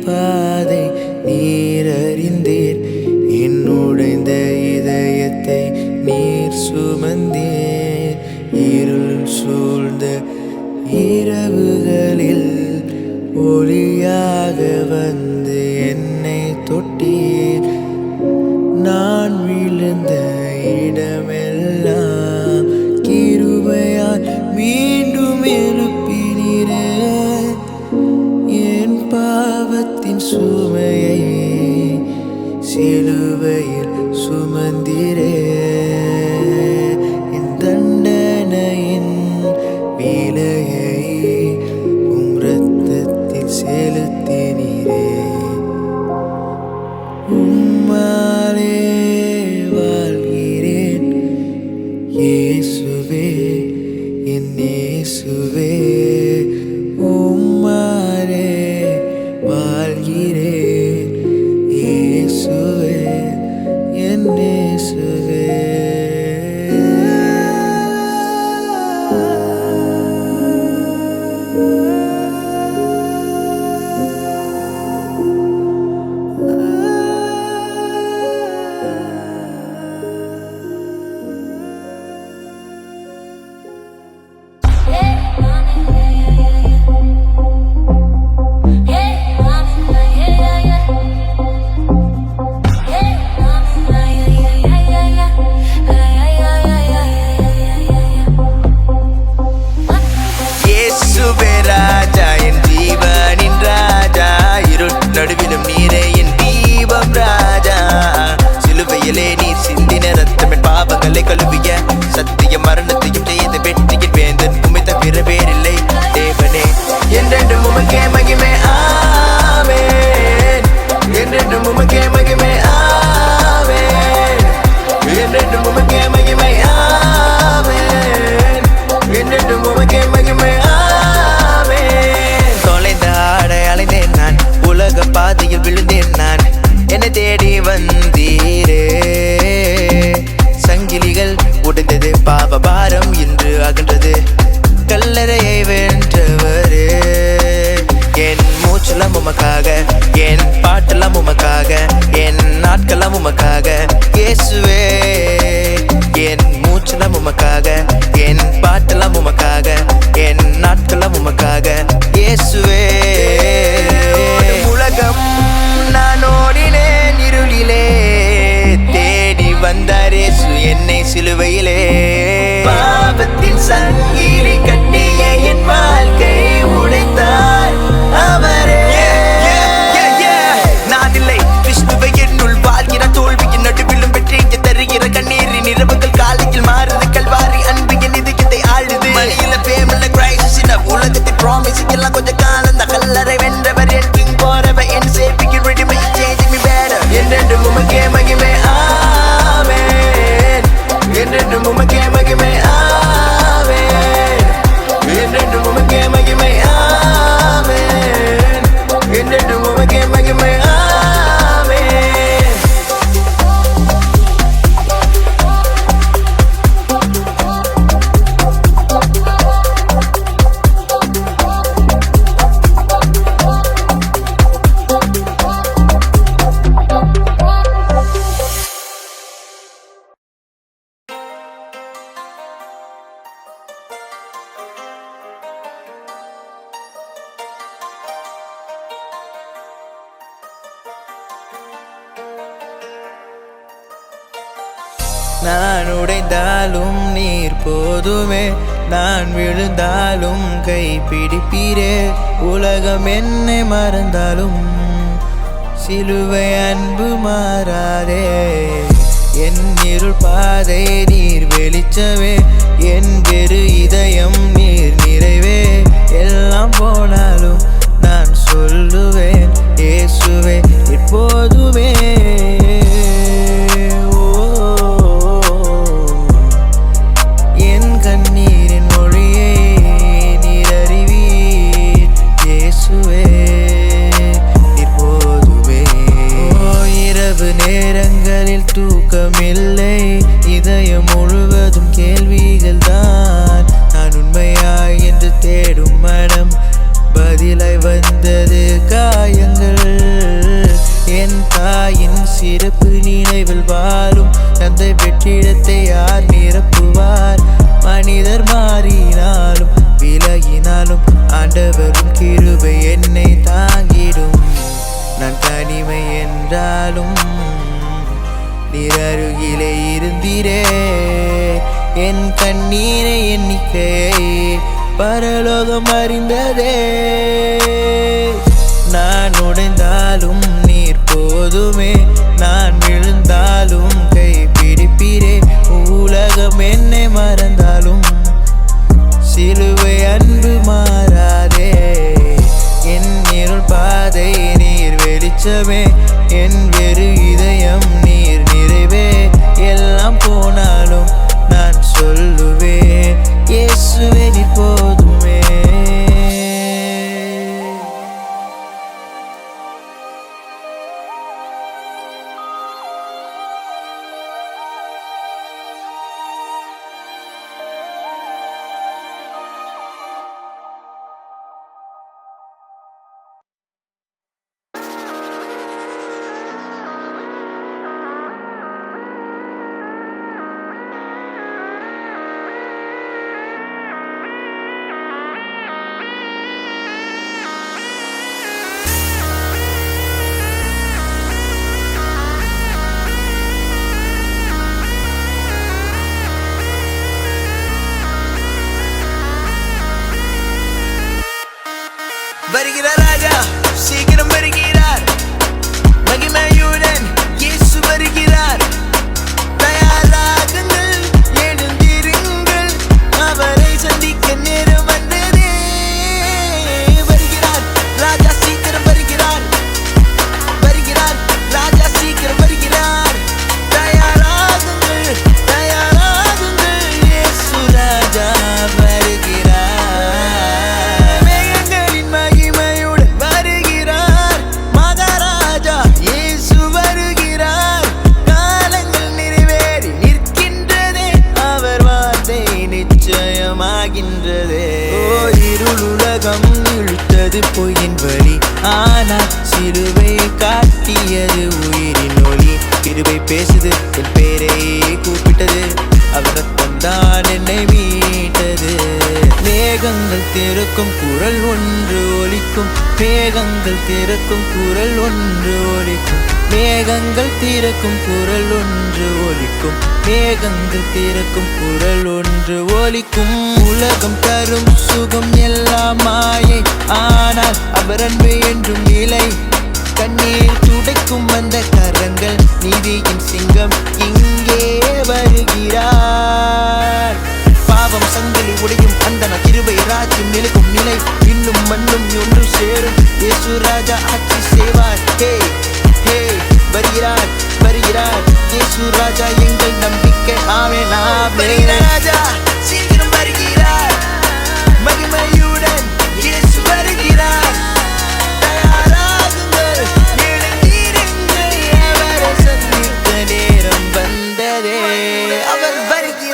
பாதை நீர் அறிந்தீர். என்னுடைந்த இதயத்தை நீர் சுமந்தீர். இருள் சூழ்ந்த இரவுகளில் ஒளியாக வந்து என்னை தொட்டீர். நான் விழுந்த இடமெல்லாம் கிருபையால் மீண்டும் எழுப்பினீரே. என் பாவத்தின் சுமையை சிலுவையில் சுமந்தீரே. என் தண்டனையின் விலையை உம் இரத்தத்தில் செலுத்தினீரே. உம்மாலே வாழ்கிறேன் இயேசுவே, என் இயேசுவே. உம்மாலே வாழ்கிறேன் இயேசுவே, என் இயேசுவே. ராஜா என் ஜீவனின் ராஜா, இருட்நடுவிலும் நீரே என் தீபம் ராஜா. சிலுவையிலே நீர் சிந்தின ரத்தம் என் பாவங்களை கழுவிய, சத்திய மரணத்தையும் செய்த வெற்றியின் வேந்தன் உம்மை தவிர வேறில்லை தேவனே. என்றென்றும் உமக்கே மகிமை ஆமென். என்றென்றும் உமக்கே மகிமை ஆமென். என்றென்றும் உமக்கே மகிமை ஆமென். என்றென்றும் உமக்கே மகிமை ஆமென். உலக பாதையில் விழுந்தேன் நான், என்னை தேடி வந்தீரே. சங்கிலிகள் உடைந்தது, பாவ பாரம் இன்று அகன்றது. கல்லறையை வென்றவரே, என் மூச்செல்லாம் உமக்காக, என் பாட்டெல்லாம் உமக்காக, என் நாட்கெல்லாம் உமக்காக இயேசுவே. என் மூச்செல்லாம் உமக்காக, என் பாட்டெல்லாம் உமக்காக, என் நாட்கெல்லாம் உமக்காக இயேசுவே. உலகம் நான் ஓடினேன் இருளிலே, தேடி வந்தார் இயேசு என்னை சிலுவையிலே. பாவத்தின் சங்கிலி கட்டிய என் வாழ்க்கை உடைத்தார் அவரே. நான் இல்லை கிறிஸ்துவை என்னுள் வாழ்கிற, தோல்வியின் நடுவிலும் வெற்றியை தருகிற, கண்ணீரின் இரவுகள் காலையில் மாறுது, கல்வாரி அன்பின் இதயத்தை ஆளுது. மணியில பேமல்ல கிரைசிஸ் உலகத்தின் ப்ராமிஸ் எல்லாம் கொஞ்சம் காலம் தான். கல்லறை வென்றவர் என் கிங் போறவர் என் சேவிக்கு redeem changing me better. என்றென்றும் உமக்கே மகிமை ஆமென். என்றென்றும் உமக்கே மகிமை ஆமென். என்றென்றும் உமக்கே மகிமை ஆமென். என்றென்றும் உமக்கே மகிமை ஆமென். நான் உடைந்தாலும் நீர் போதுமே, நான் விழுந்தாலும் கை பிடிப்பீரே. உலகம் என்னை மறந்தாலும் சிலுவை அன்பு மாறாதே. என் இருள் பாதை நீர் வெளிச்சமே, என் வெறு இதயம் நீர் நிறைவே. எல்லாம் போனாலும் நான் சொல்லுவேன் இயேசுவே எப்போதுமே. நேரங்களில் தூக்கமில்லை, இதயம் முழுவதும் கேள்விகள் தான். நான் உண்மையாய் என்று தேடும் மனம் பதிலாய் வந்தது காயம். இடத்தை யார் நிரப்புவார்? மனிதர் மாறினாலும் விலகினாலும் ஆண்டவரும் கிருபை என்னை தாங்கிடும். நான் தனிமை என்றாலும் நீர் அருகிலே இருந்தீரே. என் கண்ணீரை எண்ணிக்கையை பரலோகம் அறிந்ததே. நான் உடைந்தாலும் நீர் போதுமே, நான் விழுந்தாலும் கை பிடிப்பீரே. உலகம் என்னை மறந்தாலும் சிலுவை அன்பு மாறாதே. என் இருள் பாதை நீர் வெளிச்சமே, என் வெறு இதயம் நீர் நிறைவே. எல்லாம் போனாலும் நான் சொல்லுவேன், இயேசுவே நீர் போதுமே. வருகிறார் ராஜா, சீக்கிரம் வருகிறார். மகிமையுடன் இயேசு வருகிறார். தயாராகுங்கள், எழுந்திருங்கள், அவரை சந்திக்க நேரம் வந்ததே. வருகிறார் ராஜா, சீக்கிரம் வருகிறார். வருகிறார் ராஜா, சீக்கிரம் வருகிறார். தயாராகுங்கள், தயாராகுங்கள், இயேசு ராஜா வருகிறார். இருளுலகம் இழுத்தது பொய்யின் வழி, ஆனால் சிலுவை காட்டியது உயிரின் ஒளி. கிருபை பேசுது, என் பேரை கூப்பிட்டது, அவர் ரத்தம் தான் என்னை மீட்டது. மேகங்கள் திறக்கும் குரல் ஒன்று ஒலிக்கும், மேகங்கள் திறக்கும் குரல் ஒன்று ஒலிக்கும், மேகங்கள் திறக்கும் குரல் ஒன்று ஒலிக்கும், மேகங்கள் திறக்கும் குரல் ஒன்று ஒலிக்கும். உலகம் தரும் சுகம் எல்லாம் மாயை, ஆனால் அவர் அன்பு என்றும் நிலை. கண்ணீர் துடைக்கும் அந்த கரங்கள், நீதியின் சிங்கம் இங்கே வருகிறார். பாவம் சங்கிலி உடையும் அந்த கிருபை ராஜ்யம் நிலைக்கும் நிலை. இன்னும் மண்ணும் ஒன்று சேரும், இயேசு ராஜா ஆட்சி செய்வார். ஹே ஹே, வருகிறார் வருகிறார், இயேசு ராஜா எங்கள் நம்பிக்கை. ஆமென் ஆமென். ராஜா சீக்கிரம் வருகிறார். மகிமையுடன் இயேசு வருகிறார். தயாராகுங்கள், எழுந்திருங்கள், அவரை சந்திக்க நேரம் வந்ததே. அவர் வருகிறார்.